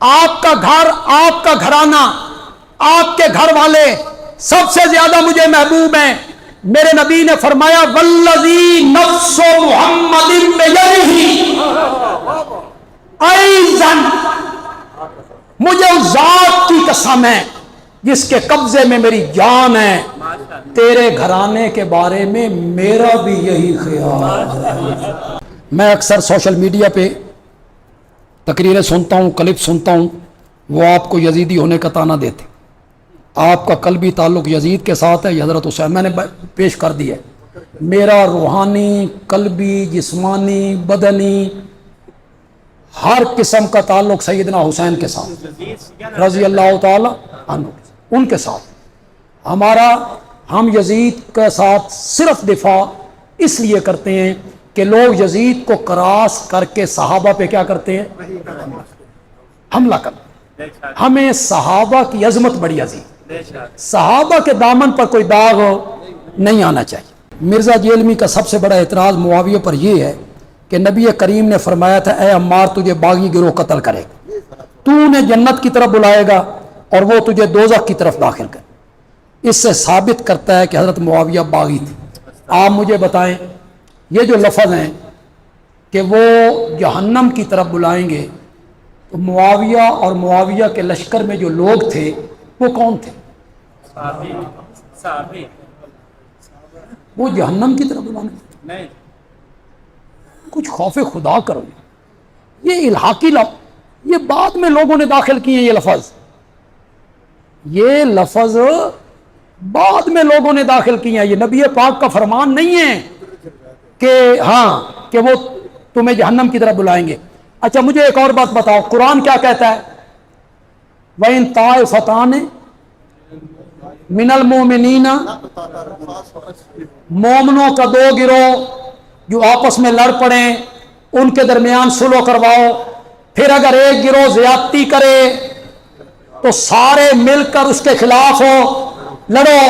آپ کا گھر، آپ کا گھرانہ، آپ کے گھر والے سب سے زیادہ مجھے محبوب ہیں۔ میرے نبی نے فرمایا والذی نفس محمد بیدہ ایضاً، مجھے اس ذات کی قسم ہے جس کے قبضے میں میری جان ہے، تیرے گھرانے کے بارے میں میرا بھی یہی خیال ہے۔ میں اکثر سوشل میڈیا پہ تقریریں سنتا ہوں، کلپ سنتا ہوں، وہ آپ کو یزیدی ہونے کا تانا دیتے۔ آپ کا قلبی تعلق یزید کے ساتھ ہے یا حضرت حسین؟ میں نے پیش کر دیا ہے، میرا روحانی، قلبی، جسمانی، بدنی ہر قسم کا تعلق سیدنا حسین کے ساتھ رضی اللہ تعالی عنہ، ان کے ساتھ ہمارا۔ ہم یزید کے ساتھ صرف دفاع اس لیے کرتے ہیں کہ لوگ یزید کو کراس کر کے صحابہ پہ کیا کرتے ہیں؟ حملہ کرتے ہیں۔ ہمیں صحابہ کی عظمت بڑی عظیم، صحابہ کے دامن پر کوئی داغ نہیں آنا چاہیے۔ مرزا جیلمی کا سب سے بڑا اعتراض معاویہ پر یہ ہے کہ نبی کریم نے فرمایا تھا اے عمار تجھے باغی گروہ قتل کرے گا، تو انہیں جنت کی طرف بلائے گا اور وہ تجھے دوزخ کی طرف داخل کرے۔ اس سے ثابت کرتا ہے کہ حضرت معاویہ باغی تھے۔ آپ مجھے بتائیں یہ جو لفظ ہیں کہ وہ جہنم کی طرف بلائیں گے، تو معاویہ اور معاویہ کے لشکر میں جو لوگ تھے وہ کون تھے؟ وہ جہنم کی طرف بلانے؟ کچھ خوف خدا کرو۔ یہ الحاقی لفظ، یہ بعد میں لوگوں نے داخل کیے ہیں، یہ لفظ بعد میں لوگوں نے داخل کیے ہیں، یہ نبی پاک کا فرمان نہیں ہے کہ ہاں کہ وہ تمہیں جہنم کی طرف بلائیں گے۔ اچھا مجھے ایک اور بات بتاؤ، قرآن کیا کہتا ہے؟ وَإِن طَائِفَتَانِ مِنَ الْمُؤْمِنِينَ، مومنوں کا دو گروہ جو آپس میں لڑ پڑیں ان کے درمیان صلح کرواؤ۔ پھر اگر ایک گروہ زیادتی کرے تو سارے مل کر اس کے خلاف لڑو۔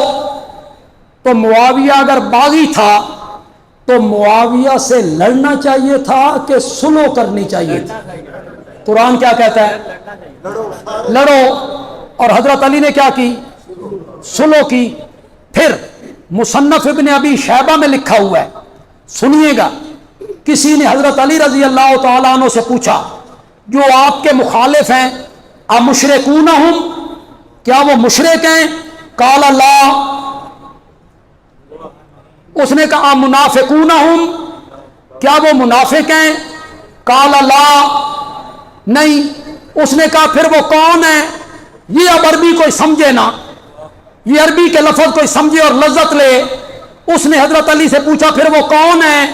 تو معاویہ اگر باغی تھا تو معاویہ سے لڑنا چاہیے تھا کہ صلح کرنی چاہیے تھی؟ قرآن کیا کہتا ہے؟ لڑو۔ اور حضرت علی نے کیا کی؟ صلح کی۔ پھر مصنف ابن ابی شیبہ میں لکھا ہوا ہے، سنیے گا، کسی نے حضرت علی رضی اللہ تعالیٰ عنہ سے پوچھا جو آپ کے مخالف ہیں امشرکون ہم، کیا وہ مشرک ہیں؟ قال لا، اس نے کہا منافقون ہم، کیا وہ منافق ہیں؟ قال لا، نہیں۔ اس نے کہا پھر وہ کون ہے؟ یہ اب عربی کوئی سمجھے نا، یہ عربی کے لفظ کوئی سمجھے اور لذت لے۔ اس نے حضرت علی سے پوچھا پھر وہ کون ہے؟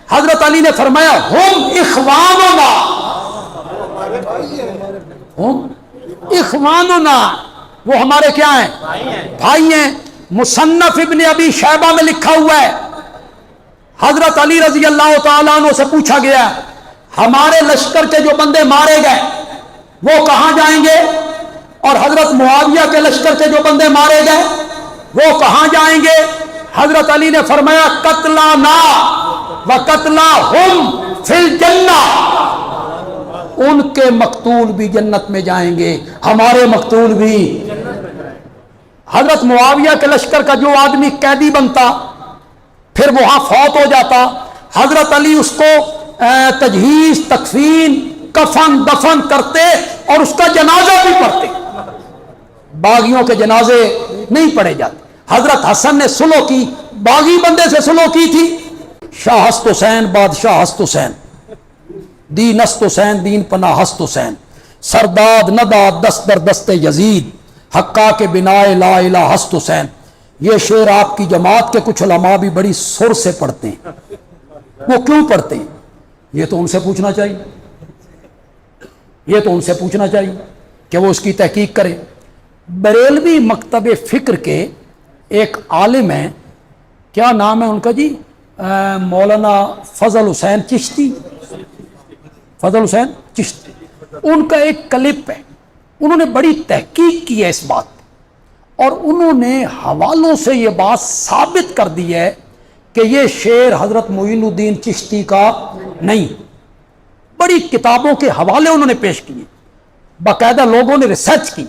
حضرت علی نے فرمایا ہم اخواننا، ہم اخواننا، وہ ہمارے کیا ہیں؟ بھائی ہیں۔ مصنف ابن ابی شیبہ میں لکھا ہوا ہے، حضرت علی رضی اللہ تعالیٰ عنہ سے پوچھا گیا ہمارے لشکر کے جو بندے مارے گئے وہ کہاں جائیں گے؟ اور حضرت معاویہ کے لشکر کے جو بندے مارے گئے وہ کہاں جائیں گے؟ حضرت علی نے فرمایا قتلانا و قتلاہم فی الجنہ، ان کے مقتول بھی جنت میں جائیں گے، ہمارے مقتول بھی۔ حضرت معاویہ کے لشکر کا جو آدمی قیدی بنتا پھر وہاں فوت ہو جاتا، حضرت علی اس کو تجہیز، تکفین، کفن، دفن کرتے اور اس کا جنازہ بھی پڑھتے۔ باغیوں کے جنازے نہیں پڑھے جاتے۔ حضرت حسن نے صلح کی، باغی بندے سے صلح کی تھی۔ شاہ ہست حسین، بادشاہ ہست حسین، دین است حسین، دین پناہ ہست حسین، سرداد نداد دست در دست یزید، حقا کے بنا لا الہ ہست حسین۔ یہ شعر آپ کی جماعت کے کچھ علماء بھی بڑی سر سے پڑھتے ہیں۔ وہ کیوں پڑھتے ہیں؟ یہ تو ان سے پوچھنا چاہیے، یہ تو ان سے پوچھنا چاہیے کہ وہ اس کی تحقیق کرے۔ بریلوی مکتب فکر کے ایک عالم ہیں، کیا نام ہے ان کا جی؟ مولانا فضل حسین چشتی، فضل حسین چشتی۔ ان کا ایک کلپ ہے، انہوں نے بڑی تحقیق کی ہے اس بات پہ، اور انہوں نے حوالوں سے یہ بات ثابت کر دی ہے کہ یہ شعر حضرت معین الدین چشتی کا نہیں۔ بڑی کتابوں کے حوالے انہوں نے پیش کیے، باقاعدہ لوگوں نے ریسرچ کی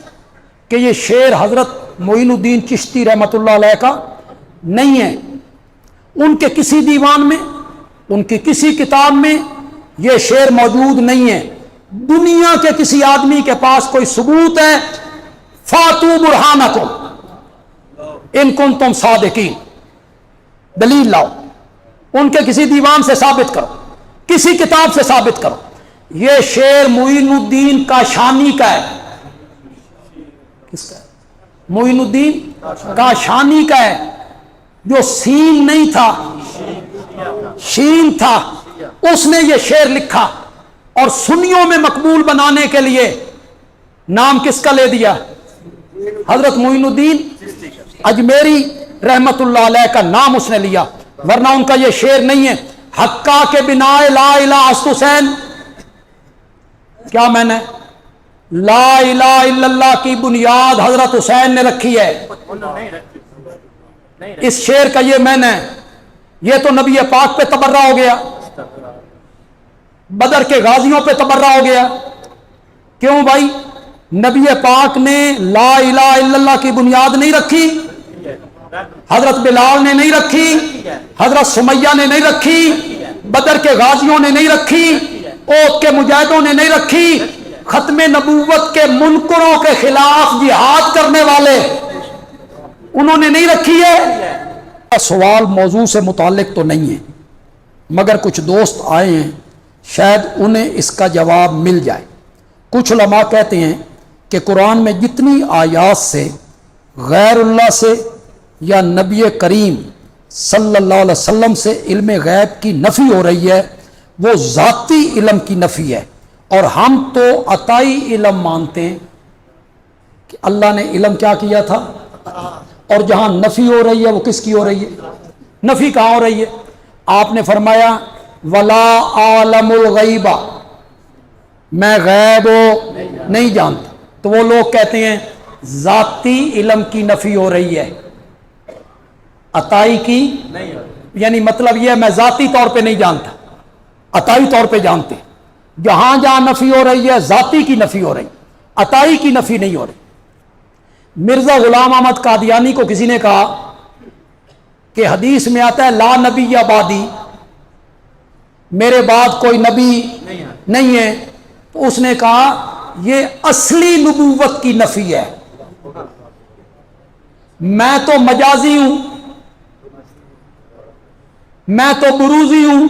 کہ یہ شعر حضرت معین الدین چشتی رحمۃ اللہ علیہ کا نہیں ہے، ان کے کسی دیوان میں، ان کی کسی کتاب میں یہ شعر موجود نہیں ہے۔ دنیا کے کسی آدمی کے پاس کوئی ثبوت ہے، فاتو برہانکم ان کنتم صادقین، دلیل لاؤ، ان کے کسی دیوان سے ثابت کرو، کسی کتاب سے ثابت کرو۔ یہ شعر معین الدین کاشانی کا ہے۔ کس کا ہے؟ معین الدین کاشانی کا ہے، جو سین نہیں تھا شین تھا، اس نے یہ شعر لکھا اور سنیوں میں مقبول بنانے کے لیے نام کس کا لے دیا؟ حضرت معین الدین اجمیری رحمت اللہ علیہ کا نام اس نے لیا، ورنہ ان کا یہ شعر نہیں ہے۔ حقا کے بنا لا الہ است حسین، کیا میں نے لا الہ الا اللہ کی بنیاد حضرت حسین نے رکھی ہے۔ اس شعر کا یہ میں نے، یہ تو نبی پاک پہ تبرہ ہو گیا، بدر کے غازیوں پہ تبرہ ہو گیا۔ کیوں بھائی؟ نبی پاک نے لا الہ الا اللہ کی بنیاد نہیں رکھی، حضرت بلال نے نہیں رکھی، حضرت سمیہ نے نہیں رکھی، بدر کے غازیوں نے نہیں رکھی، اوت کے مجاہدوں نے نہیں رکھی، ختم نبوت کے منکروں کے خلاف جہاد کرنے والے انہوں نے نہیں رکھی ہے۔ سوال موضوع سے متعلق تو نہیں ہے، مگر کچھ دوست آئے ہیں، شاید انہیں اس کا جواب مل جائے۔ کچھ علماء کہتے ہیں کہ قرآن میں جتنی آیات سے غیر اللہ سے یا نبی کریم صلی اللہ علیہ وسلم سے علم غیب کی نفی ہو رہی ہے، وہ ذاتی علم کی نفی ہے، اور ہم تو عطائی علم مانتے ہیں کہ اللہ نے علم کیا کیا تھا، اور جہاں نفی ہو رہی ہے وہ کس کی ہو رہی ہے؟ نفی کہاں ہو رہی ہے؟ آپ نے فرمایا ولا عالم الغیبہ، میں غیب نہیں جانتا، تو وہ لوگ کہتے ہیں ذاتی علم کی نفی ہو رہی ہے، عطائی کی یعنی مطلب یہ ہے میں ذاتی طور پہ نہیں جانتا، عطائی طور پہ جانتے۔ جہاں جہاں نفی ہو رہی ہے ذاتی کی نفی ہو رہی، عطائی کی نفی نہیں ہو رہی۔ مرزا غلام احمد قادیانی کو کسی نے کہا کہ حدیث میں آتا ہے لا نبی یا بعدی، میرے بعد کوئی نبی نہیں ہے، تو اس نے کہا یہ اصلی نبوت کی نفی ہے، میں تو مجازی ہوں، میں تو بروزی ہوں،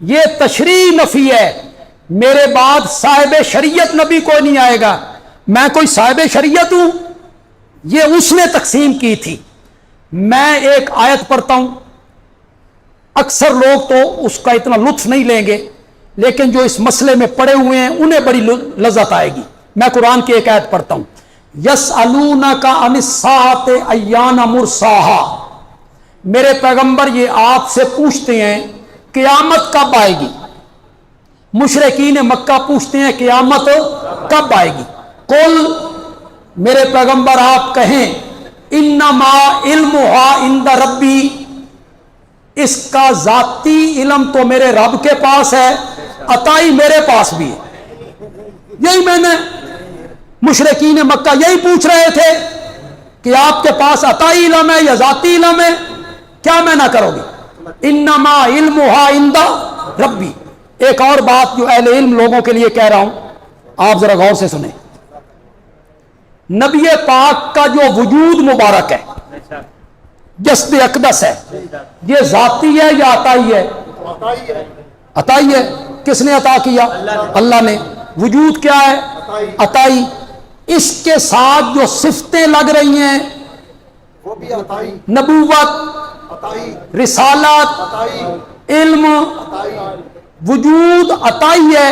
یہ تشریح نفی ہے، میرے بعد صاحب شریعت نبی کوئی نہیں آئے گا، میں کوئی صاحب شریعت ہوں، یہ اس نے تقسیم کی تھی۔ میں ایک آیت پڑھتا ہوں، اکثر لوگ تو اس کا اتنا لطف نہیں لیں گے، لیکن جو اس مسئلے میں پڑے ہوئے ہیں انہیں بڑی لذت آئے گی۔ میں قرآن کی ایک آیت پڑھتا ہوں، یسألونک عن الساعۃ ایان مرساہا، میرے پیغمبر یہ آپ سے پوچھتے ہیں قیامت کب آئے گی۔ مشرکین مکہ پوچھتے ہیں قیامت کب آئے گی۔ قل، میرے پیغمبر آپ کہیں انما علمها عند ربی، اس کا ذاتی علم تو میرے رب کے پاس ہے، عطائی میرے پاس بھی ہے۔ یہی میں نے مشرکین مکہ یہی پوچھ رہے تھے کہ آپ کے پاس عطائی علم ہے یا ذاتی علم ہے، کیا میں نہ کرو گی؟ انما علمها عند ربی۔ ایک اور بات جو اہل علم لوگوں کے لیے کہہ رہا ہوں، آپ ذرا غور سے سنیں۔ نبی پاک کا جو وجود مبارک ہے، جسد اقدس ہے، یہ ذاتی ہے یا عطائی ہے؟ عطائی ہے۔ کس نے عطا کیا؟ اللہ نے۔ وجود کیا ہے؟ عطائی۔ اس کے ساتھ جو صفتیں لگ رہی ہیں، نبوت، رسالت، علم، وجود عطائی ہے،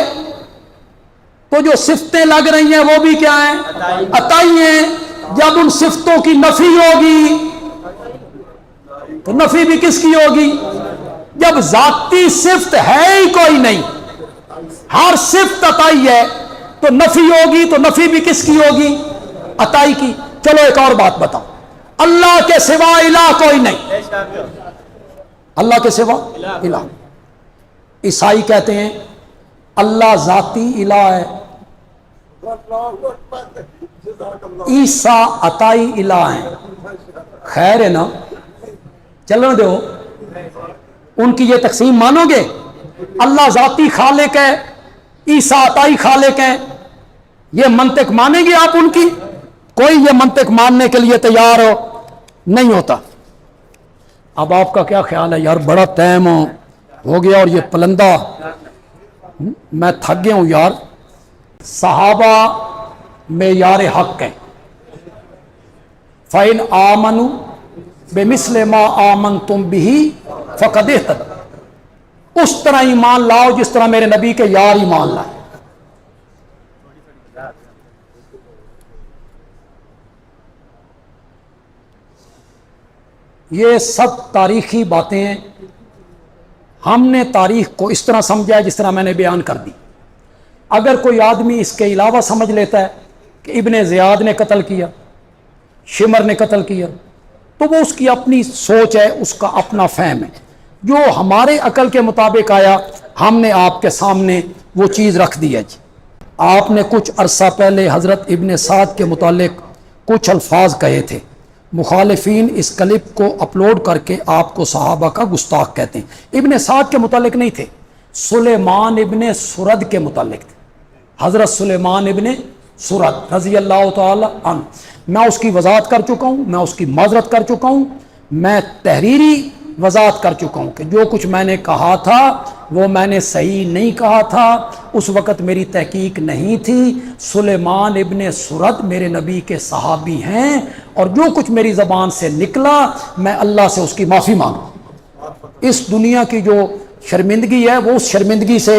تو جو صفتیں لگ رہی ہیں وہ بھی کیا ہیں؟ عطائی ہیں۔ جب ان صفتوں کی نفی ہوگی تو نفی بھی کس کی ہوگی؟ جب ذاتی صفت ہے ہی کوئی نہیں، ہر صفت عطائی ہے، تو نفی ہوگی تو نفی بھی کس کی ہوگی؟ عطائی کی۔ چلو ایک اور بات بتاؤ، اللہ کے سوا الہ کوئی نہیں، اللہ کے سوا الہ۔ عیسائی کہتے ہیں اللہ ذاتی الہ ہے، عیسیٰ عطائی الہ ہیں، خیر ہے نا، چلو دو، ان کی یہ تقسیم مانو گے؟ اللہ ذاتی خالق ہے، عیسیٰ عطائی خالق ہیں، یہ منطق مانیں گے آپ ان کی؟ کوئی یہ منطق ماننے کے لیے تیار نہیں ہوتا۔ اب آپ کا کیا خیال ہے یار، بڑا ٹائم ہو گیا اور یہ پلندہ، میں تھک گیا ہوں یار۔ صحابہ معیار حق ہیں، فَإِنْ آمَنُوا بِمِثْلِ مَا آمَنْتُمْ بِهِ فَقَدْ اهْتَدَوْا، اس طرح ایمان لاؤ جس طرح میرے نبی کے یار ایمان لائے۔ یہ سب تاریخی باتیں ہیں، ہم نے تاریخ کو اس طرح سمجھا ہے جس طرح میں نے بیان کر دی۔ اگر کوئی آدمی اس کے علاوہ سمجھ لیتا ہے کہ ابن زیاد نے قتل کیا، شمر نے قتل کیا، تو وہ اس کی اپنی سوچ ہے، اس کا اپنا فہم ہے۔ جو ہمارے عقل کے مطابق آیا ہم نے آپ کے سامنے وہ چیز رکھ دی ہے۔ جی آپ نے کچھ عرصہ پہلے حضرت ابن سعد کے متعلق کچھ الفاظ کہے تھے، مخالفین اس کلپ کو اپلوڈ کر کے آپ کو صحابہ کا گستاخ کہتے ہیں۔ ابن سعد کے متعلق نہیں تھے، سلیمان ابن سرد کے متعلق تھے، حضرت سلیمان ابن سرد رضی اللہ تعالی عنہ۔ میں اس کی وضاحت کر چکا ہوں، میں اس کی معذرت کر چکا ہوں، میں تحریری وضاحت کر چکا ہوں کہ جو کچھ میں نے کہا تھا وہ میں نے صحیح نہیں کہا تھا، اس وقت میری تحقیق نہیں تھی۔ سلیمان ابن سرد میرے نبی کے صحابی ہیں، اور جو کچھ میری زبان سے نکلا میں اللہ سے اس کی معافی مانگوں۔ اس دنیا کی جو شرمندگی ہے وہ اس شرمندگی سے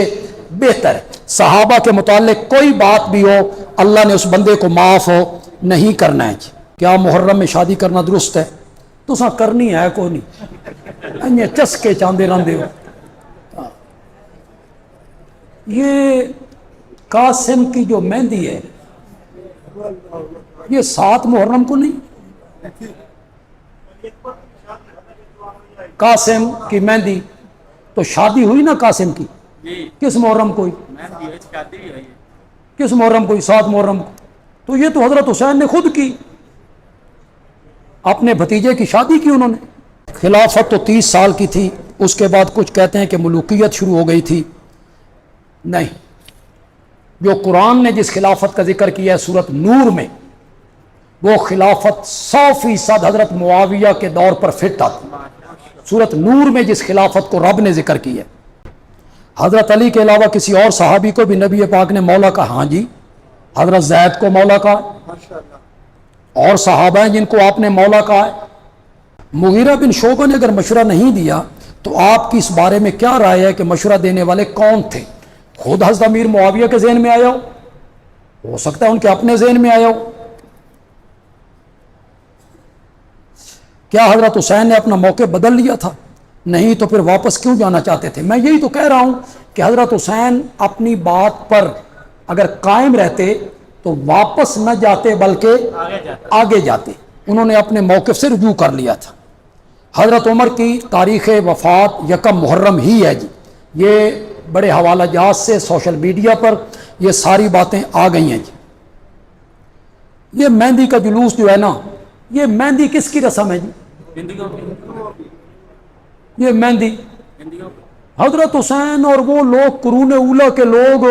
بہتر ہے۔ صحابہ کے متعلق کوئی بات بھی ہو اللہ نے اس بندے کو معاف نہیں کرنا ہے۔ کیا محرم میں شادی کرنا درست ہے؟ تو سا کرنی ہے کوئی نہیں، چسکے چاندے رہندے ہو۔ یہ قاسم کی جو مہندی ہے یہ 7 محرم کو نہیں، قاسم کی مہندی تو شادی ہوئی نا قاسم کی، کس محرم کو ہوئی؟ کس محرم کو ہوئی؟ 7 محرم کو۔ تو یہ تو حضرت حسین نے خود کی، اپنے بھتیجے کی شادی کی انہوں نے۔ خلافت تو 30 سال کی تھی، اس کے بعد کچھ کہتے ہیں کہ ملوکیت شروع ہو گئی تھی، نہیں، جو قرآن نے جس خلافت کا ذکر کیا ہے سورۃ نور میں، وہ خلافت 100% حضرت معاویہ کے دور پر فٹ آتی۔ سورۃ نور میں جس خلافت کو رب نے ذکر کیا ہے، حضرت علی کے علاوہ کسی اور صحابی کو بھی نبی پاک نے مولا کہا؟ ہاں جی، حضرت زید کو مولا کہا، اور صحابہ ہیں جن کو آپ نے مولا کہا ہے۔ مغیرہ بن شعبہ نے اگر مشورہ نہیں دیا تو آپ کی اس بارے میں کیا رائے ہے کہ مشورہ دینے والے کون تھے؟ خود حضرت امیر معاویہ کے ذہن میں آیا ہو سکتا ہے ان کے اپنے ذہن میں آیا ہو۔ کیا حضرت حسین نے اپنا موقع بدل لیا تھا؟ نہیں تو پھر واپس کیوں جانا چاہتے تھے؟ میں یہی تو کہہ رہا ہوں کہ حضرت حسین اپنی بات پر اگر قائم رہتے تو واپس نہ جاتے بلکہ آگے جاتے، انہوں نے اپنے موقف سے رجوع کر لیا تھا۔ حضرت عمر کی تاریخ وفات 1 محرم ہی ہے جی، یہ بڑے حوالہ جات سے سوشل میڈیا پر یہ ساری باتیں آ گئی ہیں جی۔ یہ مہندی کا جلوس جو ہے نا، یہ مہندی کس کی رسم ہے جی؟ یہ مہندی حضرت حسین اور وہ لوگ قرون اولیٰ کے لوگ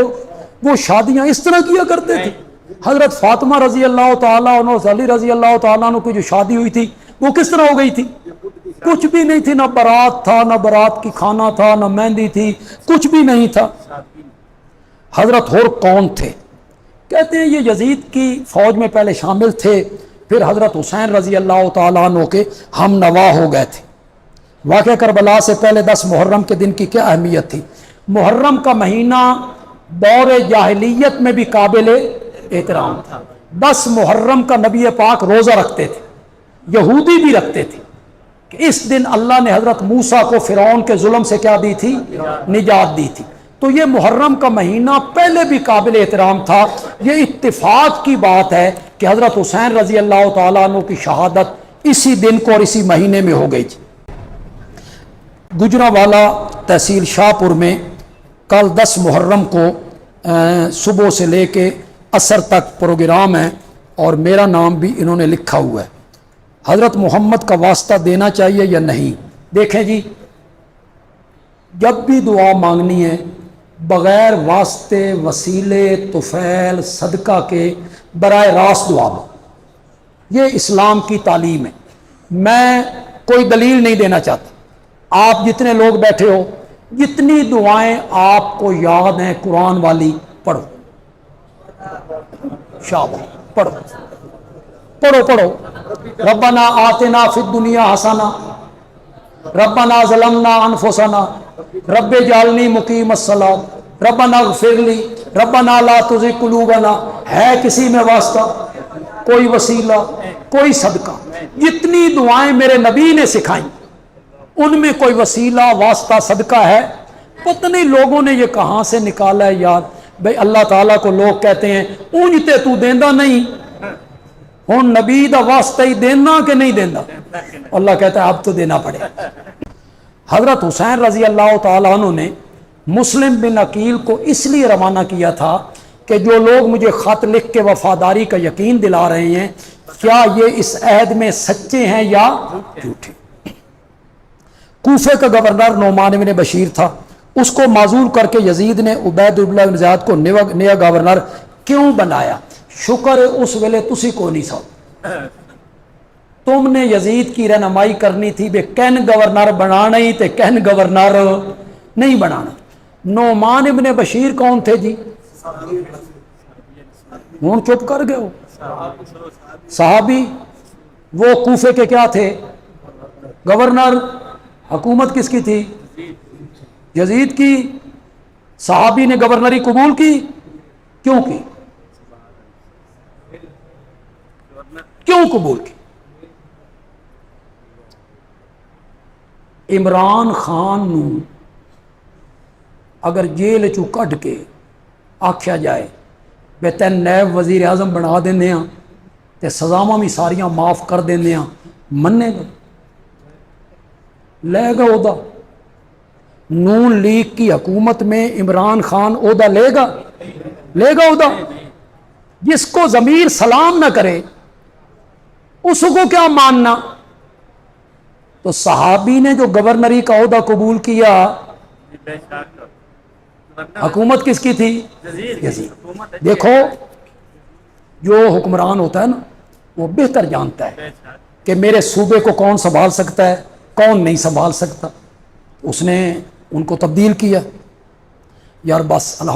وہ شادیاں اس طرح کیا کرتے تھے۔ حضرت فاطمہ رضی اللہ تعالیٰ عنہ، علی رضی اللہ تعالیٰ عنہ کی جو شادی ہوئی تھی وہ کس طرح ہو گئی تھی؟ کچھ بھی نہیں تھی، نہ بارات تھا، نہ بارات کی کھانا تھا، نہ مہندی تھی، کچھ بھی نہیں تھا۔ حضرت اور کون تھے؟ کہتے ہیں یہ یزید کی فوج میں پہلے شامل تھے، پھر حضرت حسین رضی اللہ تعالیٰ عنہ کے ہم نوا ہو گئے تھے۔ واقعہ کربلا سے پہلے 10 محرم کے دن کی کیا اہمیت تھی؟ محرم کا مہینہ دور جاہلیت میں بھی قابل احترام تھا۔ 10 محرم کا نبی پاک روزہ رکھتے تھے، یہودی بھی رکھتے تھے، کہ اس دن اللہ نے حضرت موسیٰ کو فرعون کے ظلم سے کیا دی تھی؟ نجات دی تھی۔ تو یہ محرم کا مہینہ پہلے بھی قابل احترام تھا۔ یہ اتفاق کی بات ہے کہ حضرت حسین رضی اللہ تعالیٰ عنہ کی شہادت اسی دن کو اور اسی مہینے میں ہو گئی تھی۔ گجرانوالہ تحصیل شاہ پور میں کل 10 محرم کو صبح سے لے کے عصر تک پروگرام ہے اور میرا نام بھی انہوں نے لکھا ہوا ہے. حضرت محمد کا واسطہ دینا چاہیے یا نہیں؟ دیکھیں جی، جب بھی دعا مانگنی ہے بغیر واسطے، وسیلے، طفیل، صدقہ کے براہ راست دعا مانگو. یہ اسلام کی تعلیم ہے. میں کوئی دلیل نہیں دینا چاہتا. آپ جتنے لوگ بیٹھے ہو، جتنی دعائیں آپ کو یاد ہیں قرآن والی پڑھو. شاباش، پڑھو پڑھو پڑھو. ربنا آتنا فی الدنیا حسنہ، ربنا ظلمنا انفسنا، رب اجعلنی مقیم الصلاۃ، ربنا اغفر لی، ربنا لا تزغ قلوبنا. ہے کسی میں واسطہ؟ کوئی وسیلہ، کوئی صدقہ؟ جتنی دعائیں میرے نبی نے سکھائیں ان میں کوئی وسیلہ، واسطہ، صدقہ ہے؟ پتہ نہیں لوگوں نے یہ کہاں سے نکالا ہے یاد. بھئی اللہ تعالیٰ کو لوگ کہتے ہیں اونجتے تو دیندہ نہیں، ہن نبی دا واسطہ ہی دینا کہ نہیں دینا؟ اللہ کہتا ہے اب تو دینا پڑے. حضرت حسین رضی اللہ تعالیٰ عنہ نے مسلم بن عقیل کو اس لیے روانہ کیا تھا کہ جو لوگ مجھے خط لکھ کے وفاداری کا یقین دلا رہے ہیں، کیا یہ اس عہد میں سچے ہیں یا جھوٹے؟ کوفے کا گورنر نعمان بن بشیر تھا، اس کو معزول کر کے یزید نے عبید اللہ بن زیاد کو نیا گورنر کیوں بنایا؟ شکر اس ویلے تسی کو نہیں سو، تم نے یزید کی رہنمائی کرنی تھی بے کین گورنر بنانا ہی تے کین گورنر نہیں بنانا. نعمان ابن بشیر کون تھے جی؟ ہوں چپ کر گئے ہو. صحابی. وہ کوفے کے کیا تھے؟ گورنر. حکومت کس کی تھی؟ یزید کی. صحابی نے گورنری قبول کی؟ کیوں کی؟ کیوں قبول کی؟ عمران خان نو اگر جیل چو کڈ کے آکھیا جائے بے تین نیب وزیر اعظم بنا دینے ہاں تے سزاواں بھی ساریاں معاف کر دینے ہاں، مننے گا؟ لے گا عہدہ؟ نون لیگ کی حکومت میں عمران خان عہدہ لے گا؟ لے گا عہدہ؟ جس کو ضمیر سلام نہ کرے اس کو کیا ماننا؟ تو صحابی نے جو گورنری کا عہدہ قبول کیا، حکومت کس کی تھی؟ یزید. دیکھو جو حکمران ہوتا ہے نا وہ بہتر جانتا ہے کہ میرے صوبے کو کون سنبھال سکتا ہے، کون نہیں سنبھال سکتا. اس نے ان کو تبدیل کیا. یار بس اللہ